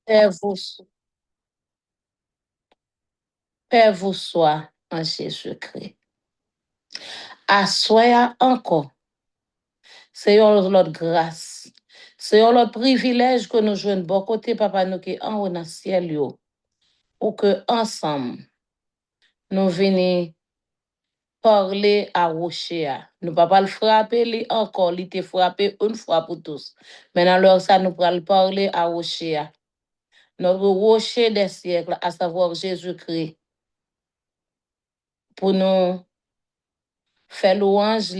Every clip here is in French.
Père vous, Père vous soit en Jésus-Christ. Assoya encore. C'est notre grâce. C'est notre privilège que nous jouons de bon côté, papa, nous qui en haut dans le ciel, yo, ou que ensemble, nous venons parler à rocher. Nous ne pouvons pas le frapper lui encore, il te frappé une fois pour tous. Maintenant, alors ça, nous pourrons parler à rocher. Notre rocher des siècles, à savoir Jésus-Christ, pour nous faire louange,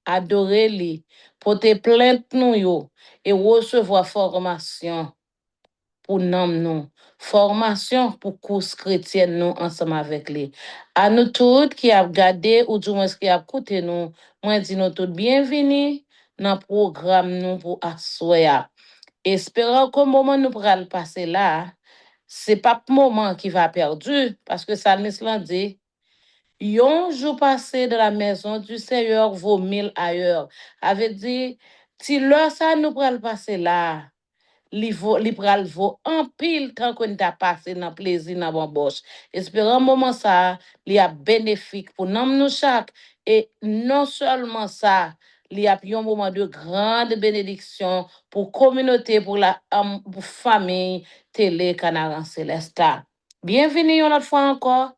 adorer, porter plainte nous yo, et recevoir formation pour nous, formation pour course chrétienne nous ensemble avec lui. À nous toutes qui a gardé ou du moins qui a écouté nous, moi dis nous toutes bienvenue dans le programme nous pour assoya. Espérons qu'au moment nous pourra le passer là, c'est pas le moment qui va perdu parce que ça nous dit yon jour passé de la maison du Seigneur vaut 1000 ailleurs. Avait dit, si l'heure ça nous pourra le passer là, li pral vaut en pile tant qu'on t'a passé dans plaisir dans bon boche. Espérons moment ça, li a bénéfique pour nous chaque et non seulement ça, li a un moment de grande bénédiction pour communauté, pour la pour famille télé Canaran Célesta. Bienvenue une autre fois encore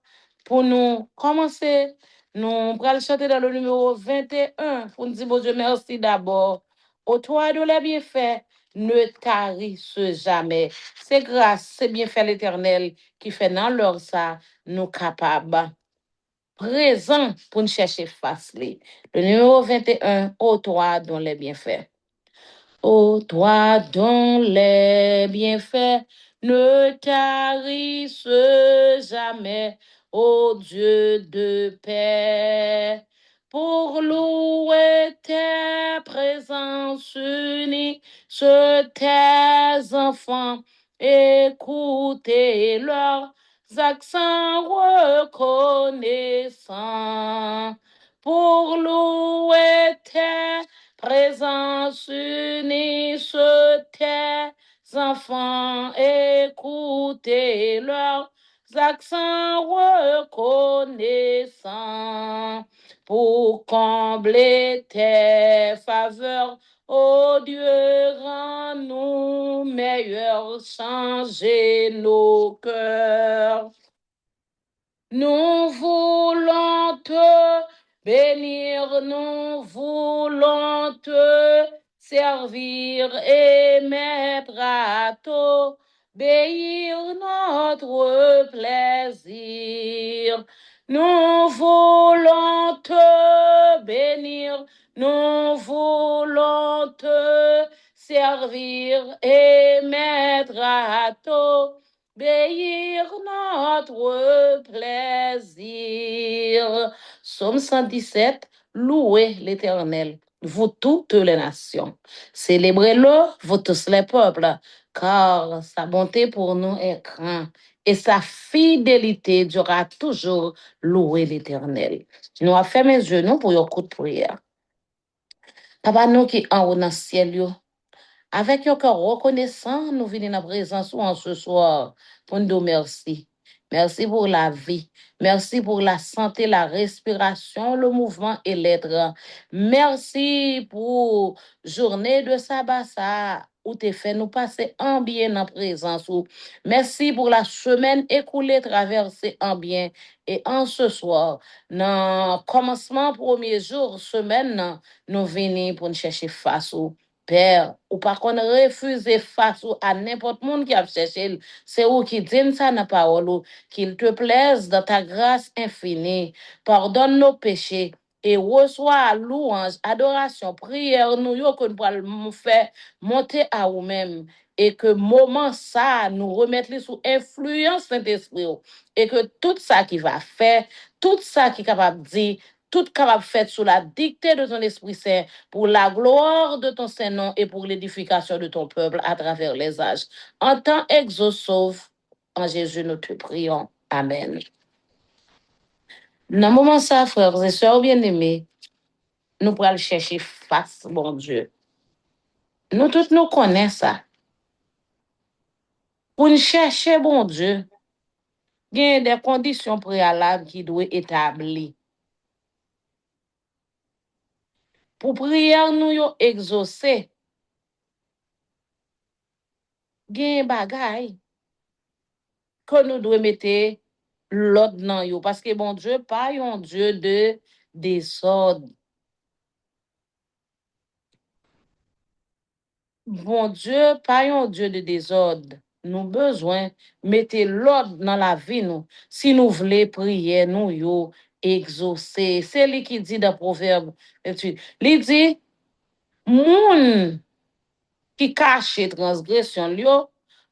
pour nous commencer. Nous pral chanter dans le numéro 21 pour nous dire bon Dieu merci d'abord. Au toi de les bienfaits ne tarisse jamais. C'est grâce, c'est bien fait l'Éternel qui fait dans leur ça, nous capables, présents pour nous chercher face. Le numéro 21, ô toi dont les bienfaits. Ô toi dont les bienfaits ne tarissent jamais, ô Dieu de paix, pour louer tes présences unies, tes enfants, écoutez leurs accents reconnaissants, pour louer tes présence unie sur tes enfants, écoutez leurs accents reconnaissants pour combler tes faveurs. Oh Dieu, rends-nous meilleurs, changer nos cœurs. Nous voulons te bénir, nous voulons te servir et mettre à t'obéir notre plaisir. Nous voulons te bénir, nous voulons te servir et mettre à obéir notre plaisir. Psaume 117, louez l'Éternel, vous toutes les nations. Célébrez-le, vous tous les peuples, car sa bonté pour nous est grande et sa fidélité durera toujours. Louer l'Éternel. Nous avons fait mes yeux, nous, pour un coup de prière. Papa, nous qui en haut dans le ciel, yo, avec un cœur reconnaissant, nous venons en présence en ce soir pour nous dire merci. Merci pour la vie. Merci pour la santé, la respiration, le mouvement et l'être. Merci pour journée de sabbat ça, où tu fait nous passer en bien en présence. Merci pour la semaine écoulée, traversée en bien. Et en ce soir, dans commencement premier jour, semaine, nous venons pour nous chercher face. Père, ou pas qu'on refuse face à n'importe monde qui a cherché, c'est où qui dit ça dans la parole, qu'il te plaise dans ta grâce infinie, pardonne nos péchés et reçois louange, adoration, prière, nous, yo, que nous pouvons faire monter à nous-mêmes et que moment ça, nous remettre sous influence Saint-Esprit et que tout ça qui va faire, tout ça qui est capable de dire, tout capable de faire sous la dictée de ton Esprit Saint pour la gloire de ton Saint-Nom et pour l'édification de ton peuple à travers les âges. En temps exauce, sauve, en Jésus, nous te prions. Amen. Dans le moment ça, frères et sœurs bien-aimés, nous pourrons chercher face, bon Dieu. Nous tous nous connaissons ça. Pour nous chercher, bon Dieu, il y a des conditions préalables qui doivent être établies. Pour prière, nous yo exaucer, il y a des bagailles que nous devons mettre l'ordre dans yo. Parce que bon Dieu, pas un Dieu de désordre. Bon Dieu, pas un Dieu de désordre. Nous besoin mettre l'ordre dans la vie nous. Si nous voulons prier, nous yo exaucer. C'est lui qui dit dans Proverbe 28. Il dit, moun qui cache transgression yo,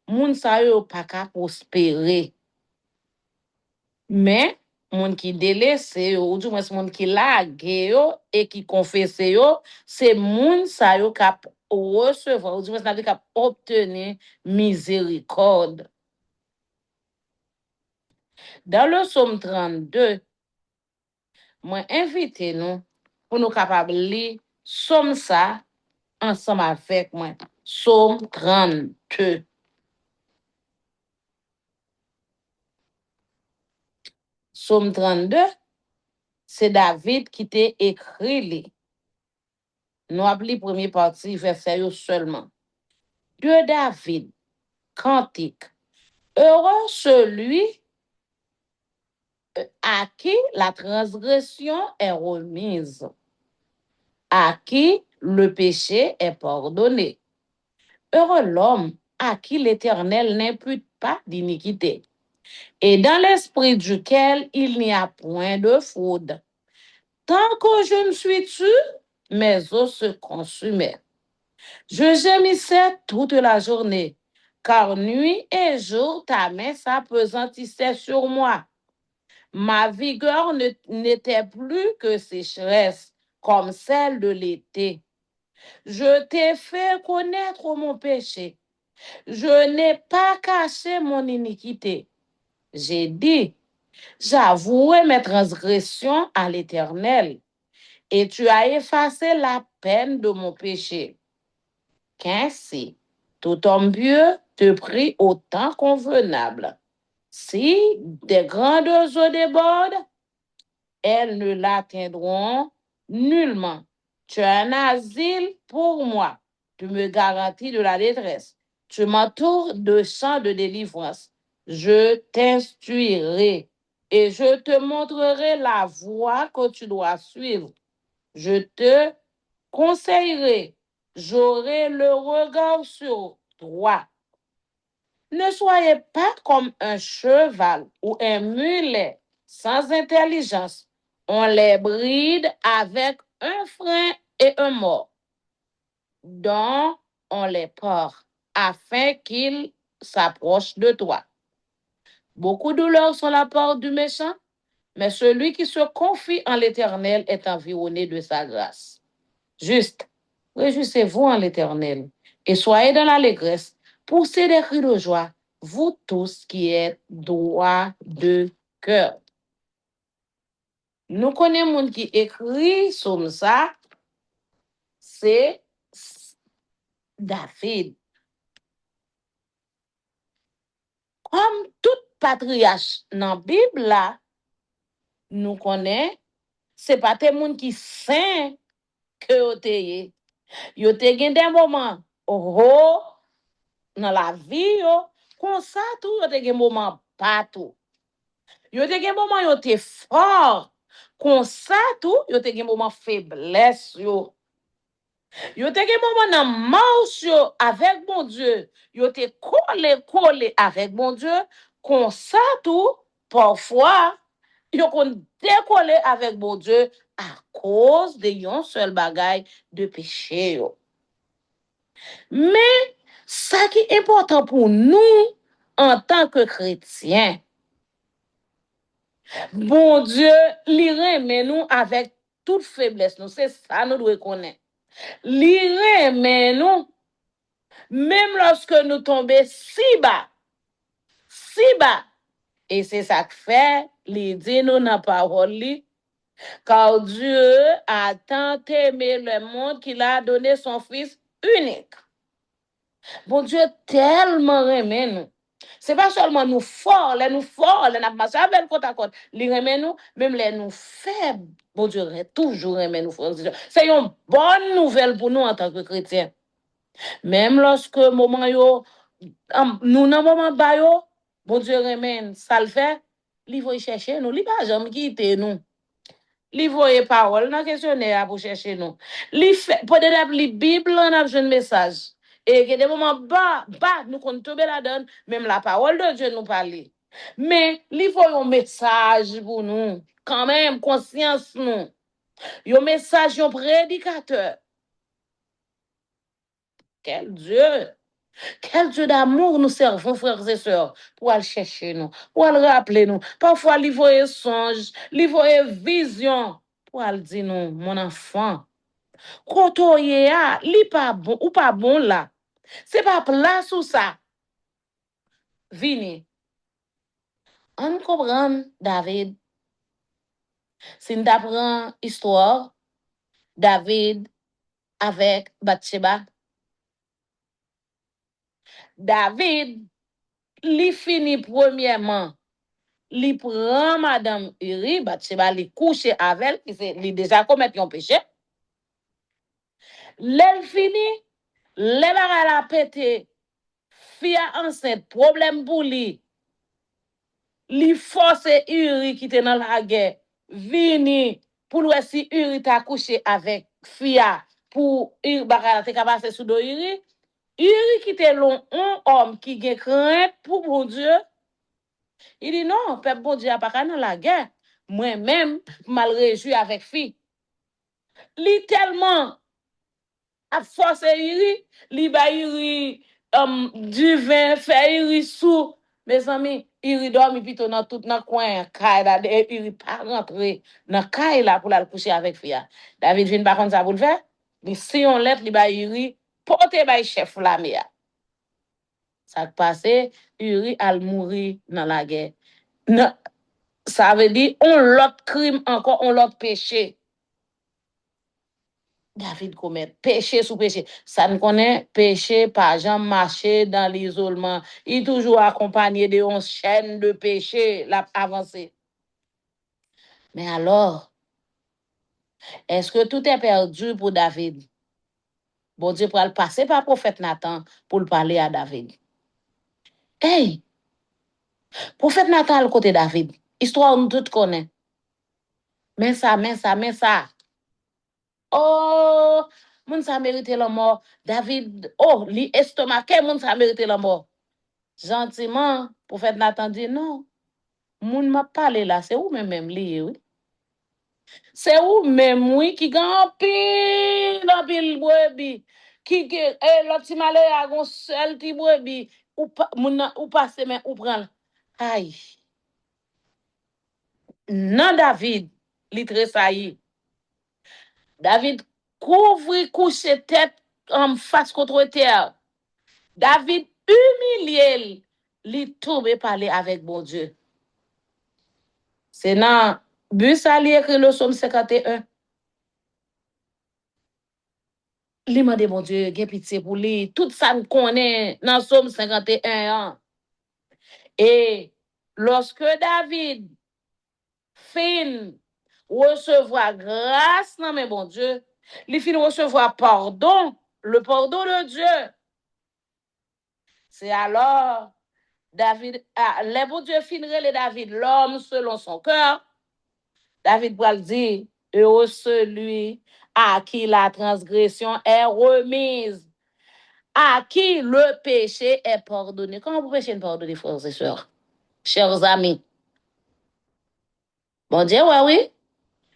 moun sa yo pas ka prospérer. Mais moun qui délaisse yo, ou du moins moun qui lague yo et qui confesse yo, c'est moun sa yo kap recevoir, ou du moins kap obtenir miséricorde. Dans le psaume 32, moi invite nous pour nous capables lire psaume ça ensemble avec moi. Psaume 32. Psaume 32, c'est David qui t'a écrit. Nous appelons première partie, verset seulement. De David, cantique. Heureux celui à qui la transgression est remise, à qui le péché est pardonné. Heureux l'homme à qui l'Éternel n'impute pas d'iniquité, et dans l'esprit duquel il n'y a point de fraude. Tant que je me suis tu, mes os se consumaient. Je gémissais toute la journée, car nuit et jour ta main s'appesantissait sur moi. Ma vigueur n'était plus que sécheresse, comme celle de l'été. Je t'ai fait connaître mon péché. Je n'ai pas caché mon iniquité. J'ai dit, j'avouerai mes transgressions à l'Éternel, et tu as effacé la peine de mon péché. Qu'ainsi, tout homme pieux te prie au temps convenable. Si des grandes eaux débordent, elles ne l'atteindront nullement. Tu es un asile pour moi. Tu me garantis de la détresse. Tu m'entoures de champs de délivrance. Je t'instruirai et je te montrerai la voie que tu dois suivre. Je te conseillerai. J'aurai le regard sur toi. Ne soyez pas comme un cheval ou un mulet sans intelligence. On les bride avec un frein et un mort, dont on les porte afin qu'ils s'approchent de toi. Beaucoup de douleurs sont la part du méchant, mais celui qui se confie en l'Éternel est environné de sa grâce. Juste, réjouissez-vous en l'Éternel et soyez dans l'allégresse. Poussez des cris de joie, vous tous qui êtes droits de cœur. Nous connaissons monde qui écrit comme ça, c'est David. Comme tout patriarche dans la Bible, là, nous connaissons, ce n'est pas des gens qui saint que vous avez. Vous avez des moments oh, dans la vie, comme ça, tout, vous avez des moments partout. Vous avez des moments où vous êtes fort, comme ça, tout, vous avez des moments faiblesse. Yo te gen moment nan marche avec bon Dieu. Yo te collé avec bon Dieu. Comme ça tout, parfois, yo kon décoller avec bon Dieu à cause de yon seul bagay de péché yo. Mais, ça qui est important pour nous, en tant que chrétiens, bon Dieu, li remet nous avec toute faiblesse. Nous, c'est ça nous devons connaître. Li remet nous, même lorsque nous tombons si bas, si bas. Et c'est ça que fait, il dit nous dans la parole, car Dieu a tant aimé le monde qu'il a donné son Fils unique. Bon Dieu tellement aimé nous. C'est pas seulement nous forts, les nous forts, les n'a marché avec côte à côte, les remet nous, même les nous faibles, bon Dieu, toujours remet nous frères. C'est une bonne nouvelle pour nous en tant que chrétiens. Même lorsque moment yo, nous dans moment ba yo, bon Dieu remet, ça le fait, il va chercher nous, il pas jamais quitter nous. Li voye parole dans questionnaire pour chercher nous. Li fait peut-être li Bible on a besoin de message. Et que des moments bas nous compte tomber la donne, même la parole de Dieu nous parle. Mais li voye un message pour nous. Quand même conscience nous. Un message un prédicateur. Quel Dieu! Quel Dieu d'amour nous servons, frères et sœurs, pour aller chercher nous, pour aller rappeler nous. Parfois, il voit songe, il voit vision, pour aller dire nous, mon enfant, quand on y a, li pas bon, ou pas bon là. C'est pas place ou ça. Vini. On comprend, David. Si on apprend histoire, David avec Bathsheba. David, li fini premièrement. Li prend madame Uri, Bathsheba li couche avec elle, li déjà commet un péché. L'elle fini, l'elle a pété, fille enceinte, problème pour lui. Li force Uri qui était dans la guerre, vini pour voir si Uri t'a couché avec fille pour Uri bagala te capable sous do Uri. Uri qui était long un homme qui gen crainte pour bon Dieu. Il dit non, peuple bon Dieu a pas dans la guerre. Moi-même, mal réjoui avec fille. Li tellement a force Uri, li ba Uri du vin, fait Uri sous. Mes amis, Uri dormi plutôt dans tout dans coin caille là, Uri pas rentrer dans caille là pour la coucher avec fille. David vient par contre ça pour le faire. Mais si on lettre li ba Uri, porter ba chef la mea. Ça passé, Uri al mourir dans la guerre. Non, ça veut dire on l'autre crime encore, on l'autre péché. David commet péché sous péché. Ça ne connaît péché, pas jamais marcher dans l'isolement. Il est toujours accompagné de 11 chaînes de péché, l'a avancé. Mais alors, est-ce que tout est perdu pour David? Bon Dieu pour le passer par prophète Nathan pour le parler à David. Hey, prophète Nathan le côté David. Histoire nous tout connaît. Mais ça. Oh, moun sa mérite la mort. David, oh, li estomaqué, moun sa mérite la mort. Gentiment, prophète Nathan dit non. Moun m'a parlé là, c'est où même li, oui. C'est où même, oui, qui gagne pile brebis. Qui, l'autre ti malé a gon seul ti brebis. Ou passe, mais ou prend. Aïe. Non, David, li tressailli. David couvre, couche tête en face contre terre. David humilié, li tombe parler avec bon Dieu. C'est dans but ça li écrit le psaume 51. Li mande bon Dieu, gen pitié pour lui. Tout ça nous connaît dans le psaume 51. Et lorsque David fin recevoir grâce dans mes bon Dieu, il fin recevoir pardon, le pardon de Dieu. C'est alors David, les bon Dieu finiraient les David, l'homme selon son cœur. David Bral dit, heureux celui à qui la transgression est remise, à qui le péché est pardonné. Comment vous péchez pardonner, frères et sœurs? Chers amis. Bon Dieu, oui.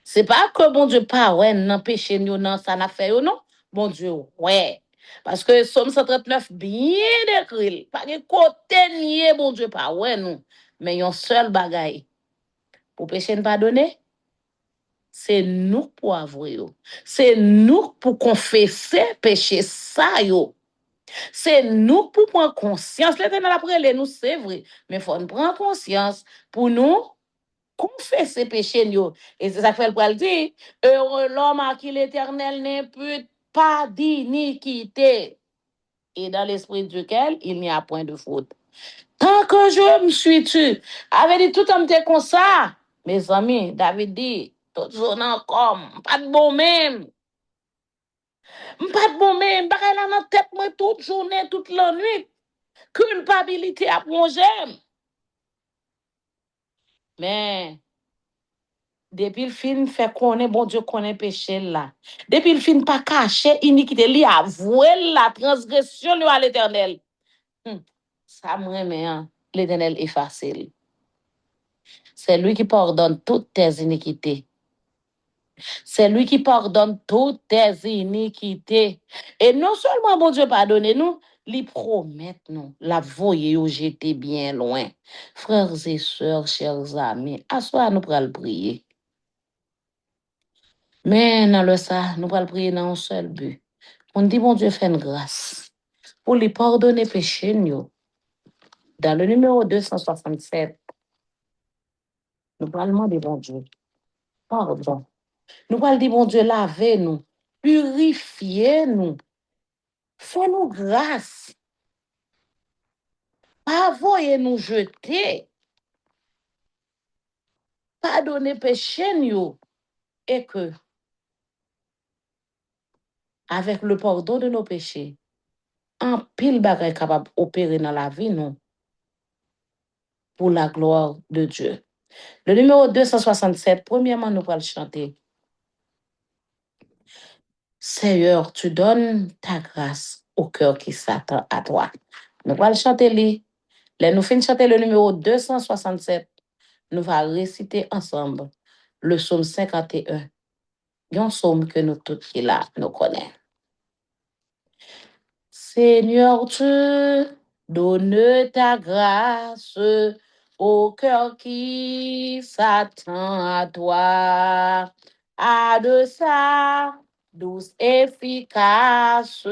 C'est pas que bon Dieu pas, ouais, non, péché, non, ça n'a fait, non. Bon Dieu, ouais. Parce que Somme 139, bien décrit. Pas de côté nié, bon Dieu, pas, ouais, non. Mais il y a un seul bagaille. Pour péché ne pardonner, c'est nous pour avouer. C'est nous pour confesser péché ça, yo. C'est nous pour prendre conscience. L'éternel après, nous, c'est vrai. Mais il faut prendre conscience pour nous confesser péché nous. Et c'est ça que fait le dire. Heureux l'homme à qui l'éternel n'impute pas d'iniquité. Et dans l'esprit duquel il n'y a point de faute. Tant que je me suis tué. Avait dit tout en comme ça. Mes amis, David dit, tout journée comme, pas de bon même. Pas de bon même, pas là dans tête moi toute journée, toute la nuit. Culpabilité à plonger. Mais, depuis le film fait connaître, bon Dieu connaît péché là. Depuis le film pas caché, iniquité, li avoué la transgression à l'éternel. Ça me remet, hein. L'éternel est facile. C'est lui qui pardonne toutes tes iniquités. C'est lui qui pardonne toutes tes iniquités. Et non seulement, bon Dieu, pardonnez-nous, il promet nous, la voyer où j'étais bien loin. Frères et sœurs, chers amis, à soi, nous pourrons le prier. Mais dans le ça, nous allons prier dans un seul but. On dit, bon Dieu, fait une grâce pour lui pardonner péché, nous. Dans le numéro 267, nous allons demander, bon Dieu, pardon. Nous allons dire, bon Dieu, lavez-nous, purifiez-nous, fais-nous grâce, envoyez-nous jeter, pardonnez péché, nous. Et que, avec le pardon de nos péchés, un pile bagay capable d'opérer dans la vie, nous, pour la gloire de Dieu. Le numéro 267, premièrement, nous allons chanter. Seigneur, tu donnes ta grâce au cœur qui s'attend à toi. Nous allons chanter lui. Là, nous finissons chanter le numéro 267. Nous allons réciter ensemble le psaume 51. Un psaume que nous tous qui là, nous connaissons. Seigneur, tu donnes ta grâce au cœur qui s'attend à toi. À de sa douce efficace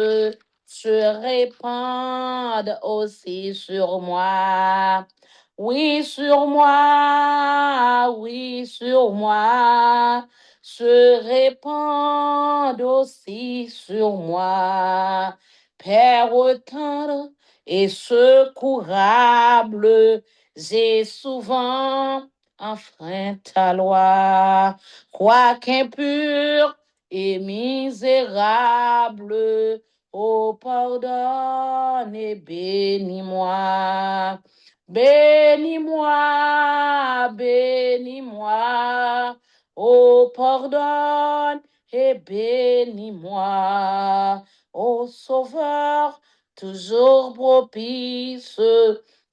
se répandent aussi sur moi. Oui, sur moi, oui, sur moi, se répandent aussi sur moi. Père tendre et secourable, j'ai souvent enfreint ta loi. Quoique impur et misérable, oh pardonne et bénis-moi. Bénis-moi, bénis-moi, oh pardonne et bénis-moi. Ô Sauveur, toujours propice,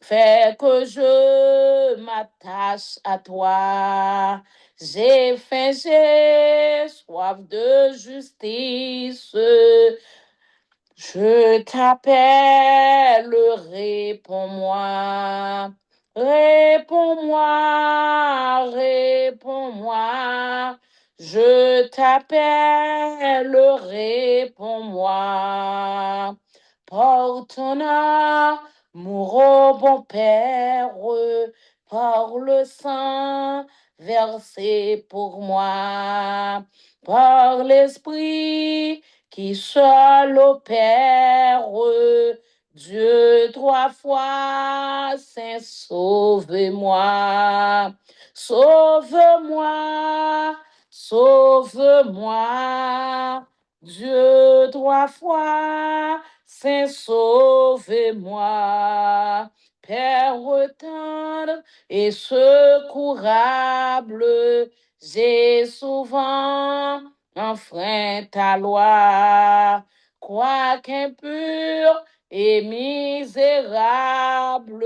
fais que je m'attache à toi. J'ai faim, j'ai soif de justice. Je t'appelle, réponds-moi. Réponds-moi, réponds-moi. Je t'appelle, réponds-moi. Porte ton amour au bon Père, par le sang versé pour moi, par l'Esprit qui seul opère, Dieu trois fois saint, sauve-moi, sauve-moi, sauve-moi, Dieu trois fois saint, sauve-moi, Père tendre et secourable, j'ai souvent enfreint ta loi, quoique impur et misérable,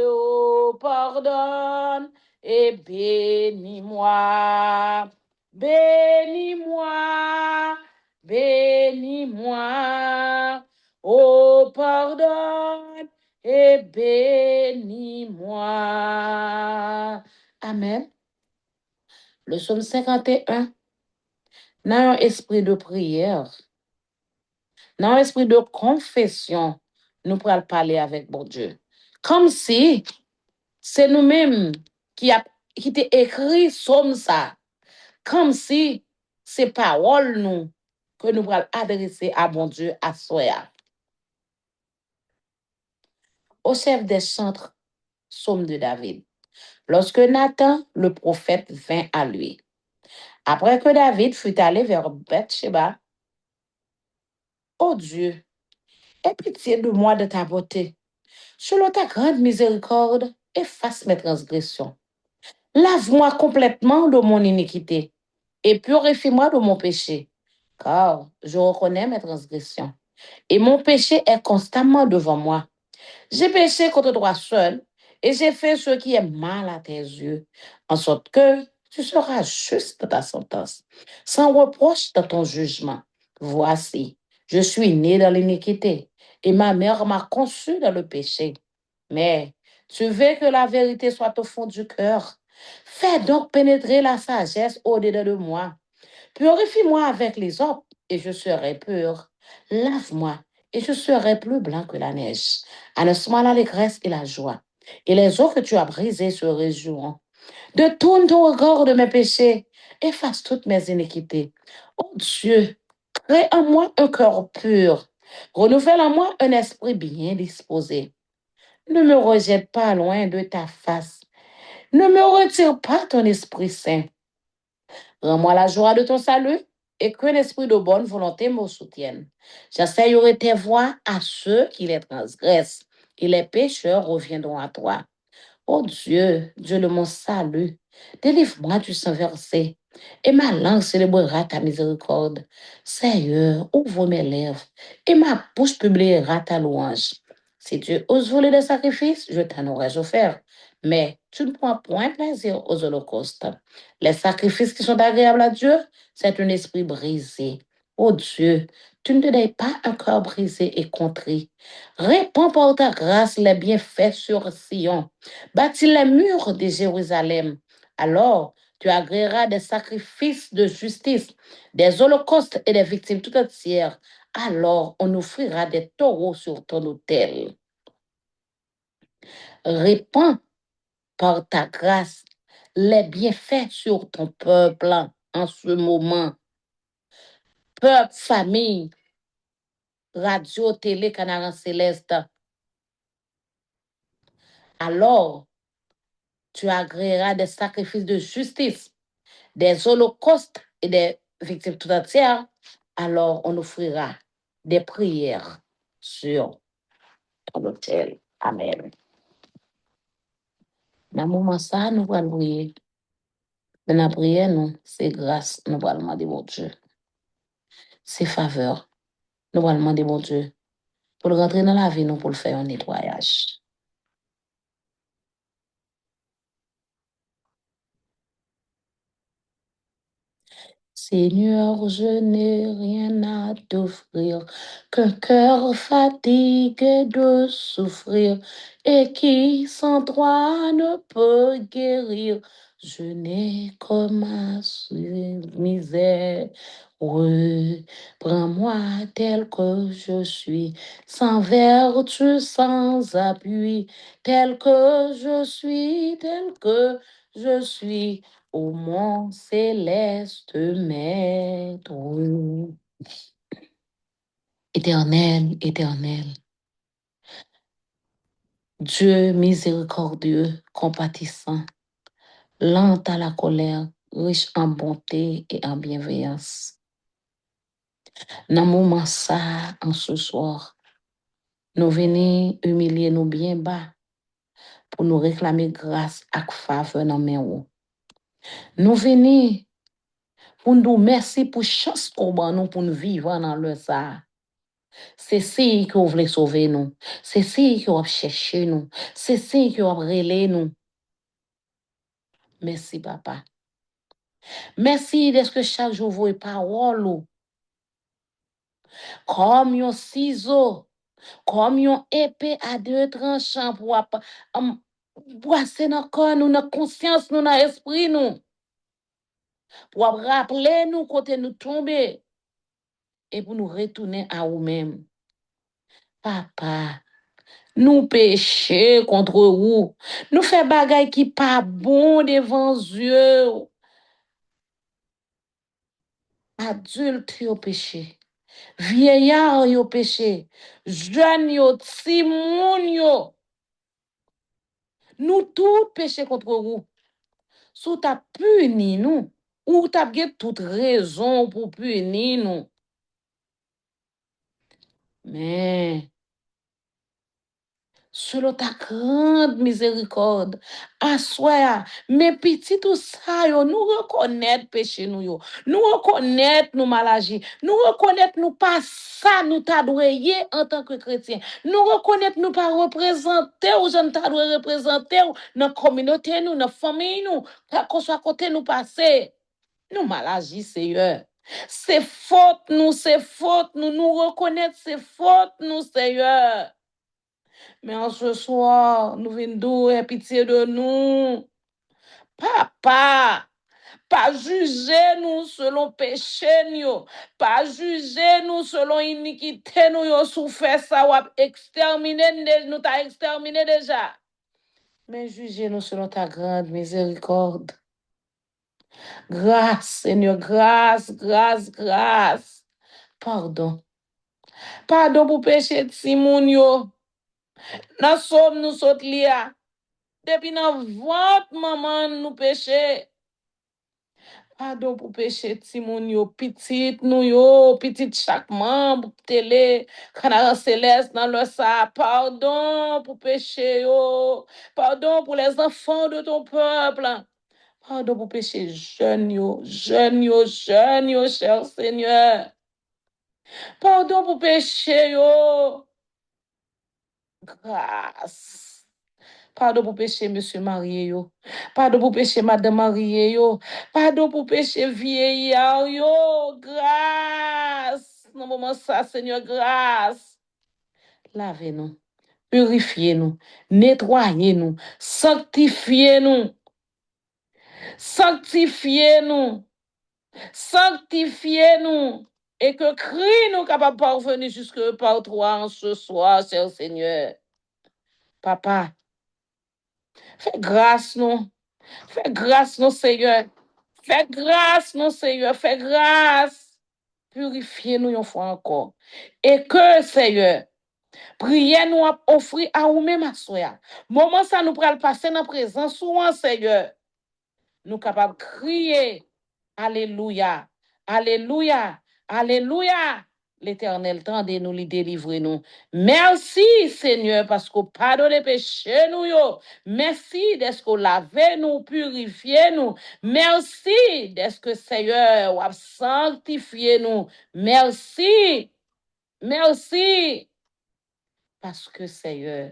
oh, pardonne et bénis-moi, bénis-moi, bénis-moi, oh, pardonne et bénis-moi. Amen. Le psaume 51. Dans un esprit de prière, dans un esprit de confession, nous pourrons parler avec bon Dieu. Comme si c'est nous-mêmes qui t'ai écrit somme ça. Comme si c'est paroles nous que nous pourrons adresser à bon Dieu à soi. Au chef des chantres, Psaume de David. Lorsque Nathan, le prophète, vint à lui. Après que David fut allé vers Bathsheba, ô Dieu, aie pitié de moi de ta beauté. Selon ta grande miséricorde, efface mes transgressions. Lave-moi complètement de mon iniquité et purifie-moi de mon péché, car je reconnais mes transgressions et mon péché est constamment devant moi. J'ai péché contre toi seul et j'ai fait ce qui est mal à tes yeux, en sorte que tu seras juste dans ta sentence, sans reproche dans ton jugement. Voici, je suis né dans l'iniquité et ma mère m'a conçu dans le péché. Mais tu veux que la vérité soit au fond du cœur. Fais donc pénétrer la sagesse au-dedans de moi. Purifie-moi avec les eaux et je serai pur. Lave-moi et je serai plus blanc que la neige. Annonce-moi l'allégresse et la joie. Et les eaux que tu as brisées se réjouiront. Détourne ton regard de mes péchés. Efface toutes mes iniquités. Oh Dieu, crée en moi un cœur pur. Renouvelle en moi un esprit bien disposé. Ne me rejette pas loin de ta face. Ne me retire pas ton Esprit Saint. Rends-moi la joie de ton salut et qu'un esprit de bonne volonté me soutienne. J'asseillerai tes voies à ceux qui les transgressent et les pécheurs reviendront à toi. Oh Dieu, Dieu de mon salut, délivre-moi du sang versé et ma langue célébrera ta miséricorde. Seigneur, ouvre mes lèvres et ma bouche publiera ta louange. Si tu oses voler des sacrifices, je t'en aurais offert. Mais tu ne prends point plaisir aux holocaustes. Les sacrifices qui sont agréables à Dieu, c'est un esprit brisé. Oh Dieu, tu ne te donnes pas un cœur brisé et contrit. Répands par ta grâce les bienfaits sur Sion. Bâtis les murs de Jérusalem. Alors, tu agréeras des sacrifices de justice, des holocaustes et des victimes tout entières. Alors, on offrira des taureaux sur ton autel. Répands par ta grâce les bienfaits sur ton peuple en ce moment. Peuple, famille, radio, télé, Canaran Céleste. Alors, tu agréeras des sacrifices de justice, des holocaustes et des victimes tout entières. Alors, on offrira des prières sur ton autel. Amen. Dans le moment ça, nous allons prier. Mais la prière, non, c'est grâce, nous allons demander mon Dieu. C'est faveur, nous allons demander mon Dieu. Pour le rentrer dans la vie, nous pour le faire un nettoyage. Seigneur, je n'ai rien à t'offrir qu'un cœur fatigué de souffrir et qui sans toi ne peut guérir. Je n'ai comme ma misère. Prends-moi tel que je suis, sans vertu, sans appui, tel que je suis. Ô mon céleste Maître, éternel, éternel, Dieu miséricordieux, compatissant, lent à la colère, riche en bonté et en bienveillance. Dans le moment ça, en ce soir, nous venons humilier nous bien bas pour nous réclamer grâce et faveur dans mes roues. Nous venons pour nous merci pour chance qu'on a nous pour nous vivre dans le ça. C'est si qui voulait sauver nous. C'est si qui a cherché nous. C'est si qui a relé nous. Merci, papa. Merci de ce que chaque jour vous parole comme un ciseau, comme une épée à deux tranchants pour brasser dans corps nous, dans conscience nous, dans l'esprit nous, pour rappeler nous côté nous tomber et pour nous retourner à nous-mêmes. Papa, nous péchons contre vous. Nous faisons bagaille qui pas bon devant Dieu. Adulte yo péché. Vieillard yo péché. Jeune yo, timoun yo. Nous tous péché contre vous. Sous ta puni nous, ou t'as toute raison pour punir nous. Mais, selon ta grande miséricorde, assoya, mais petit tout ça, yo, nous reconnaître péché nous, yo. Nous reconnaître nous malagi. Nous reconnaître nous pas ça, nous t'adouer en tant que chrétien. Nous reconnaître nous pas représenter ou je ne t'adouer représenter dans la communauté, nous, dans la famille, nous, qu'on soit à côté nous passer. Nous malagi, Seigneur. C'est faute, nous reconnaître, c'est faute, nous, Seigneur. Mais en ce soir, nous venons douer pitié de nous. Papa, pas juger nous selon péché nous, pas juger nous selon iniquité nous, yo souffert ça ou exterminé, nous t'a exterminé déjà. Mais juger nous selon ta grande miséricorde. Grâce, Seigneur, grâce, grâce, grâce. Pardon. Pardon pour péché de Simon yo. Dans somme nous saute lia. Depuis dans ventre maman nous péché. Pardon pour péché de Simon yo. Petite nous yo. Petite chaque membre. Télé. Canard céleste dans le sa. Pardon pour péché yo. Pardon pour les enfants de ton peuple. Pardon pour péché jeune yo. Jeune yo, jeune yo, cher Seigneur. Pardon pour péché yo. Grâce. Pardon pour péché monsieur marié yo. Pardon pour péché madame marié yo. Pardon pour péché vieillard yo. Grâce. Dans moment ça, Seigneur, grâce. Lavez-nous. Purifiez-nous. Nettoyez-nous. Sanctifiez-nous. Sanctifiez-nous. Sanctifiez-nous. Et que cri nous capable parvenir jusque par toi en ce soir, cher Seigneur. Papa, fais grâce nous. Fais grâce nous, Seigneur. Fais grâce nous, Seigneur. Fais grâce. Purifiez-nous une fois encore. Et que, Seigneur, priez nous offrir à vous-même à soi. Moment ça nous pral passer dans la présence souvent, Seigneur. Nous capables de crier. Alléluia. Alléluia. Alléluia. L'Éternel tendez nous, lui délivrer nous. Merci, Seigneur, parce qu'on pardonne les péchés nous, yo. Merci d'être que lavé nous, purifié nous. Merci d'être que, Seigneur, ou sanctifié nous. Merci. Merci. Parce que, Seigneur,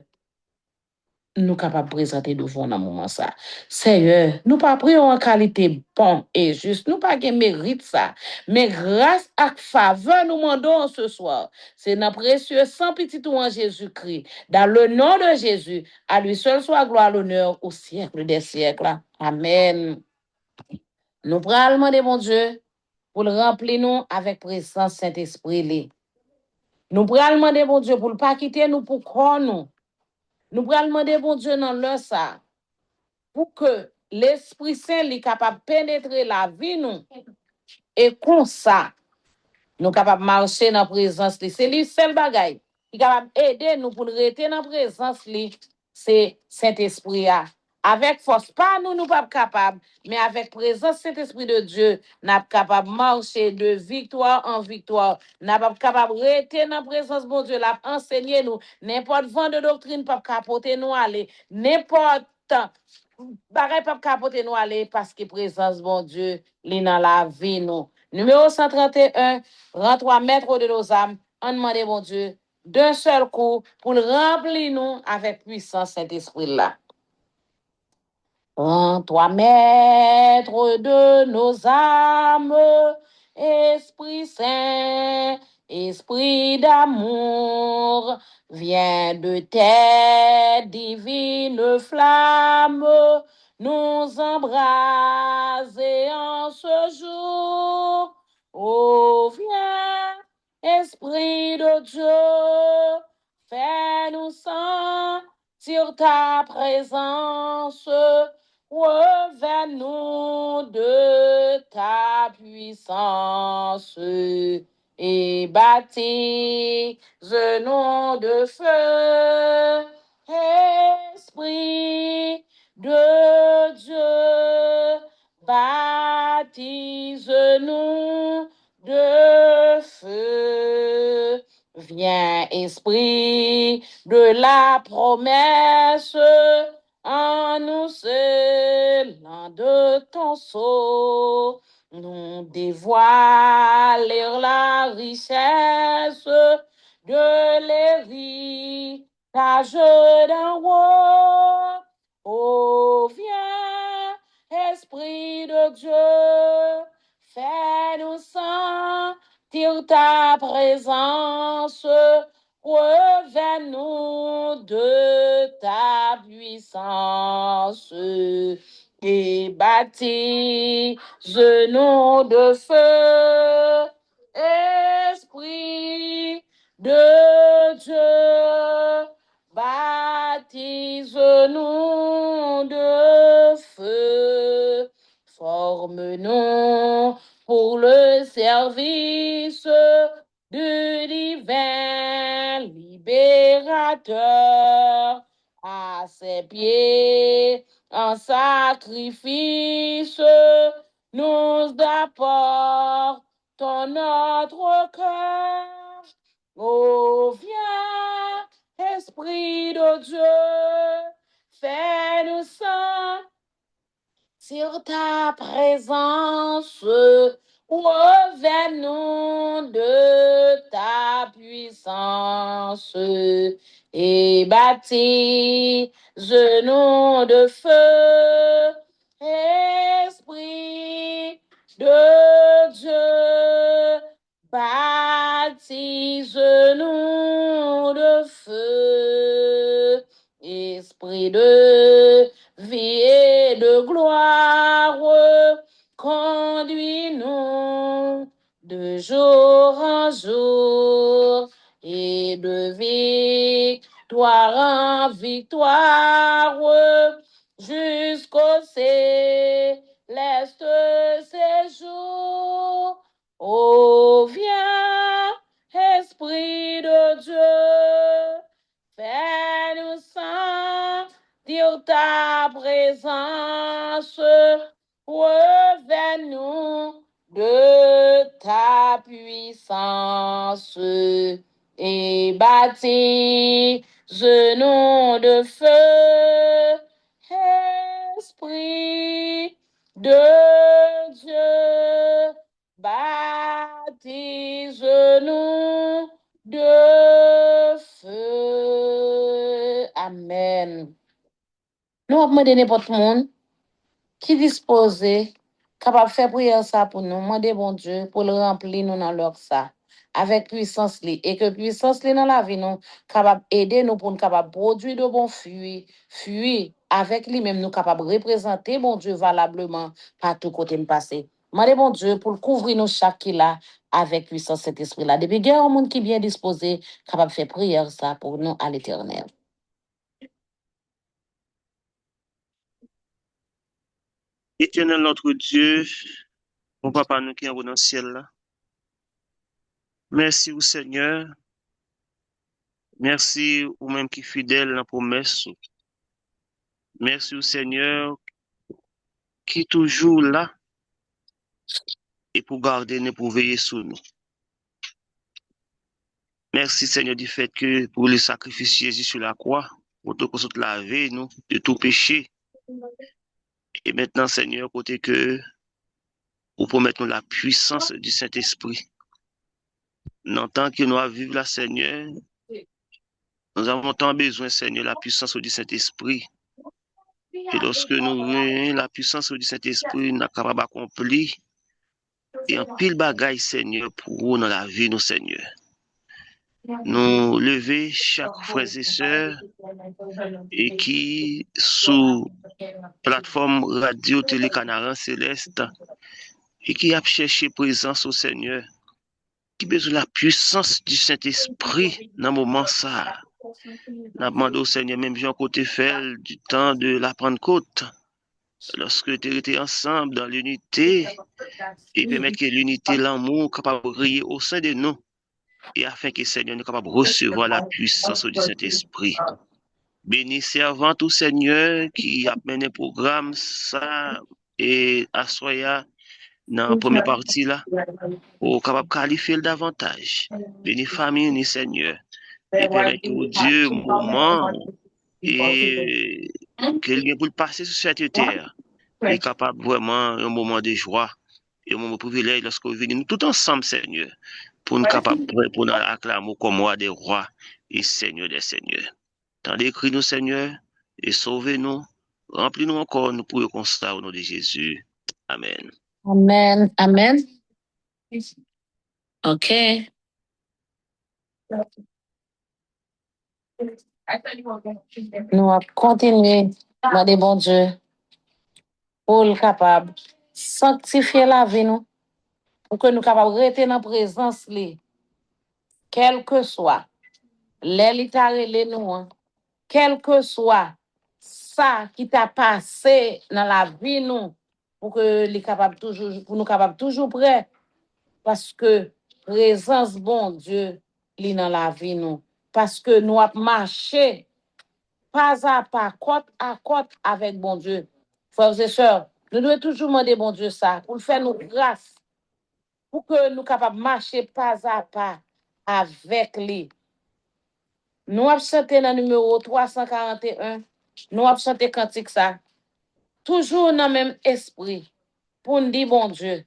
nous capables de présenter devant dans moment ça. Seigneur, nous pas pris en qualité bon et juste, nous pas gen mérite ça, mais grâce à faveur nous demandons ce soir. C'est notre précieux sang petit ou en Jésus-Christ. Dans le nom de Jésus, à lui seul soit gloire, l'honneur au siècle des siècles. Amen. Nous prenons demander mon Dieu pour le remplir nous avec présence Saint-Esprit. Nous prenons demander mon Dieu pour ne pas quitter nous pour croire nous. Nous prenons demander mon Dieu dans l'heure ça. Pour que l'Esprit Saint soit capable de pénétrer la vie nous et comme ça nous capable de marcher dans la présence de c'est lui seul bagaille qui est capable d'aider nous pour rester dans la présence li c'est Saint-Esprit avec force pas nous pas capable mais avec présence Saint-Esprit de Dieu nous sommes capable de marcher de victoire en victoire nous sommes capable de rester dans la présence de Dieu l'a enseigner nous n'importe vent de doctrine pas capoter nous aller n'importe bagay pas capoter nous aller parce que présence bon Dieu li dans la vie nous. Numéro 131, rends-toi maître de nos âmes, en demandant bon Dieu d'un seul coup pour le remplir nous avec puissance Saint-Esprit là. Rends-toi maître de nos âmes, Esprit Saint, Esprit d'amour, viens de tes divines flammes, nous embraser en ce jour. Oh, viens, Esprit de Dieu, fais-nous sentir ta présence. Revers-nous de ta puissance et baptise-nous de feu, Esprit de Dieu, baptise-nous de feu. Viens, esprit de la promesse, en nous scellant de ton sceau, nous dévoiler la richesse de l'héritage d'un roi. Oh, viens, Esprit de Dieu, fais-nous sentir ta présence, revêt-nous de ta puissance et baptise-nous de feu, Esprit de Dieu, baptise-nous de feu, forme-nous pour le service du divin libérateur. À ses pieds, en sacrifice, nous apportons notre cœur. Oh, viens, Esprit de Dieu, fais-nous sentir ta présence, revêt-nous de ta puissance et baptise-nous de feu, Esprit de Dieu, baptise-nous de feu, Esprit de vie et de gloire, conduis-nous de jour en jour et de victoire en victoire jusqu'au céleste séjour. Oh, viens, Esprit de Dieu, fais-nous sentir ta présence, revêt-nous de ta puissance et baptise-nous de feu, Esprit de Dieu, baptise-nous de feu. Amen. Nous avons demandé n'importe monde qui disposé, capable de faire prière ça pour nous, demander bon Dieu pour le remplir nous dans leur ça. Avec puissance li, et que puissance li dans la vie nous, capable aider nous pour nous capable produire de bons fruits, avec lui même nous capable représenter bon Dieu valablement partout côté nous passer. Demandez bon Dieu pour couvrir nous chaque qui là avec puissance cet esprit là. Depuis qu'il y a un monde qui bien disposé, capable de faire prière ça pour nous à l'éternel. Éternel notre Dieu, mon papa nous qui est dans le ciel là. Merci au Seigneur. Merci au même qui est fidèle dans la promesse. Merci au Seigneur qui est toujours là et pour garder nous, pour veiller sur nous. Merci Seigneur du fait que pour le sacrifice de Jésus sur la croix, pour tout qu'on laver nous de tout péché. Et maintenant Seigneur, côté que pour promettre nous la puissance du Saint-Esprit. En tant que nous vivons la Seigneur, nous avons tant besoin Seigneur la puissance du Saint-Esprit. Et lorsque nous voyons la puissance du Saint-Esprit, nous sommes capables d'accomplir et en pile bagaille, Seigneur, pour nous dans la vie, nous, Seigneur. Nous lever chaque frère et sœur et qui, sous plateforme radio télé Canaran Céleste, et qui a cherché présence au Seigneur, qui a besoin de la puissance du Saint-Esprit dans le moment ça. Nous demandons au Seigneur, même Jean côté fait du temps de la Pentecôte, lorsque tu étais ensemble dans l'unité et permettre que l'unité, l'amour, capable de briller au sein de nous et afin que le Seigneur nous capable de recevoir la puissance du Saint-Esprit. Bénis servant tout Seigneur qui a mené programme ça et assoya dans la première partie là pour capable qualifier le davantage. Bénis famille ni Seigneur et permet que Dieu moment et qu'il y ait pour le passer sur cette terre est capable vraiment un moment de joie et un moment de privilège lorsque nous venons tout ensemble Seigneur pour nous capables pour nous acclamer comme roi des rois et Seigneur des seigneurs. Tendez cri nous, Seigneur, et sauvez-nous. Remplis-nous encore, nous prions comme ça au nom de Jésus. Amen. Amen. Amen. OK. Nous allons continuer, demander bon Dieu, pour le capable, sanctifier la vie nous, pour que nous capables de rester dans la présence, quel que soit les littéraires nous, quel que soit ça qui t'a passé dans la vie nous, pour que les capables toujours, pour nous capables toujours prêts, parce que présence bon Dieu li dans la vie nous, parce que nous avons marché pas à pas, côte à côte avec bon Dieu. Frères et sœurs, nous devons toujours demander bon Dieu ça, pour faire nous grâce, pour que nous capables de marcher pas à pas avec lui. Nous avons chanté dans le numéro 341, nous avons chanté cantique ça, toujours dans le même esprit, pour nous dire bon Dieu,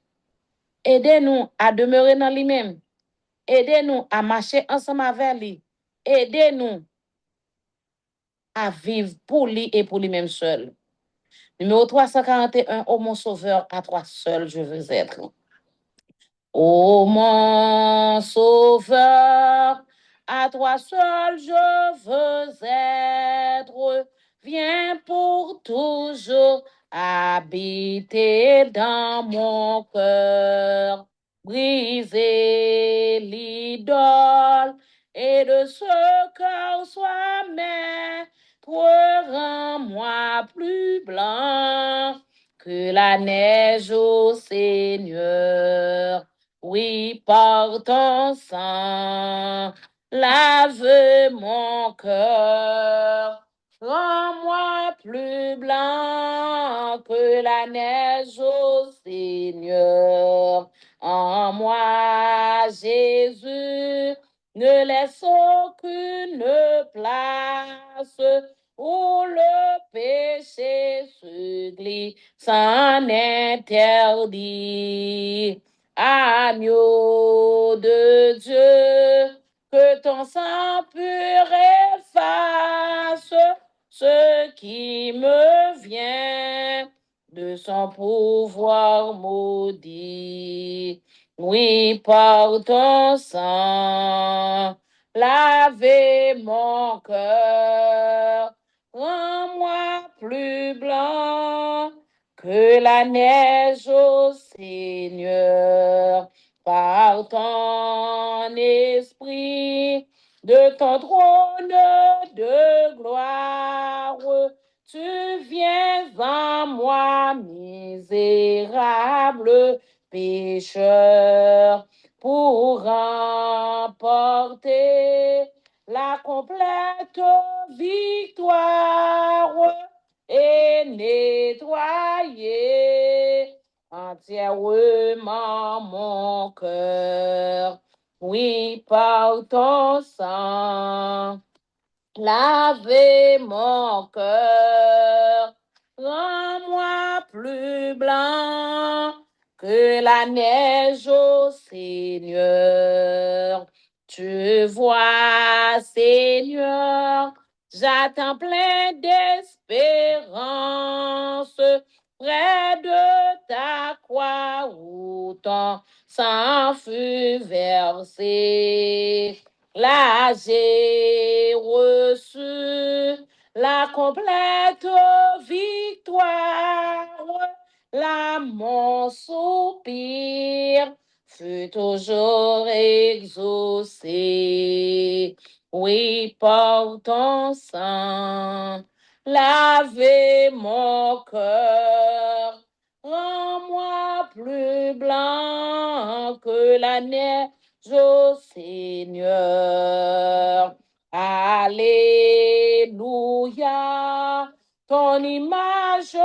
aidez-nous à demeurer dans lui-même, aidez-nous à marcher ensemble avec lui, aidez-nous à vivre pour lui et pour lui-même seul. Numéro 341, ô mon sauveur, à toi seul je veux être. Ô mon sauveur, à toi seul je veux être. Viens pour toujours habiter dans mon cœur. Briser l'idole et de ce cœur soit maître. Rends-moi plus blanc que la neige au Seigneur. Oui, par ton sang, lave mon cœur. Rends-moi plus blanc que la neige au Seigneur. En moi, Jésus, ne laisse aucune place où le péché se glisse sans interdit. Agneau de Dieu, que ton sang pur efface ce qui me vient de son pouvoir maudit. Oui, par ton sang, lavez mon cœur, rends-moi plus blanc que la neige au Seigneur, par ton esprit, de ton trône de gloire, tu viens en moi, misérable pécheur, pour remporter la complète victoire et nettoyer entièrement mon cœur. Oui, par ton sang, lavez mon cœur, rends-moi plus blanc que la neige au Seigneur. Tu vois, Seigneur, j'attends plein d'espérance près de ta croix où ton sang fut versé. Là, j'ai reçu la complète victoire. Là, mon soupir fut toujours exaucé. Oui, par ton sang, lavez mon cœur. Rends-moi plus blanc que la neige au Seigneur. Alléluia. image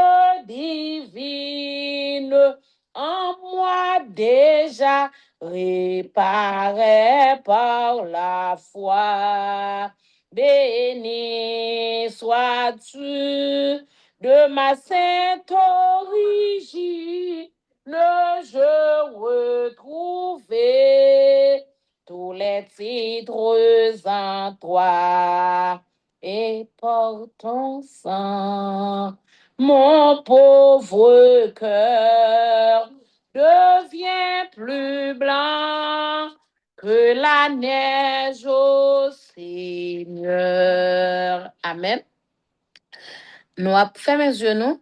divine en moi déjà réparé par la foi. Béni sois-tu de ma sainte origine, je retrouvais tous les titres en toi et par ton sang, mon pauvre cœur devient plus blanc que la neige au Seigneur. Amen. Nous avons fait mes yeux nous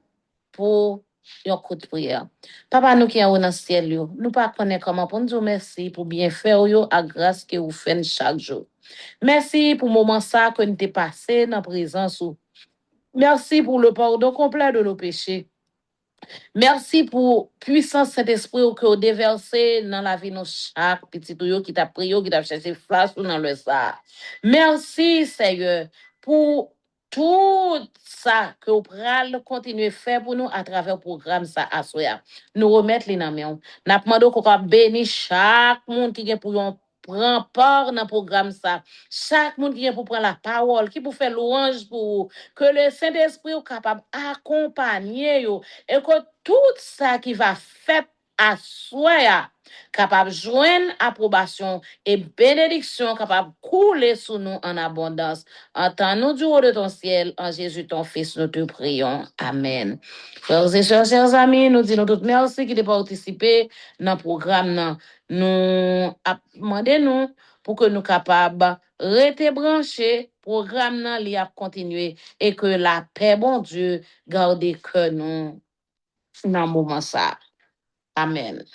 pour un coup de prière. Papa, nous qui sommes dans le ciel, nous ne connaissons pas comment pour nous dire merci pour bien faire à grâce que vous faites chaque jour. Merci pour le moment ça que nous t'ai passé dans la présence. Merci pour le pardon complet de nos péchés. Merci pour puissance Saint-Esprit que vous déversé dans la vie de chaque petit tuyau qui t'a prié, qui t'a cherché face dans le ça. Merci Seigneur pour tout ça que vous prenez continuer à faire pour nous à travers le programme ça à soya. Nous remettre les noms. Nous demandons qu'on bénisse chaque monde qui est pour prendre part dans le programme ça. Chaque monde qui est pour prendre la parole, qui pour faire louange pour que le Saint-Esprit soit capable d'accompagner et que tout ça qui va faire à soi capable de joindre approbation et bénédiction capable de couler sur nous en abondance. Entends-nous du haut de ton ciel, en Jésus ton Fils, nous te prions. Amen. Frères et sœurs, chers amis, nous disons toutes merci qui de participer dans le programme. Nous demandons pour que nous capables rester branchés, programme li a continuer et que la paix, bon Dieu, garde que nous dans le moment ça. Amen.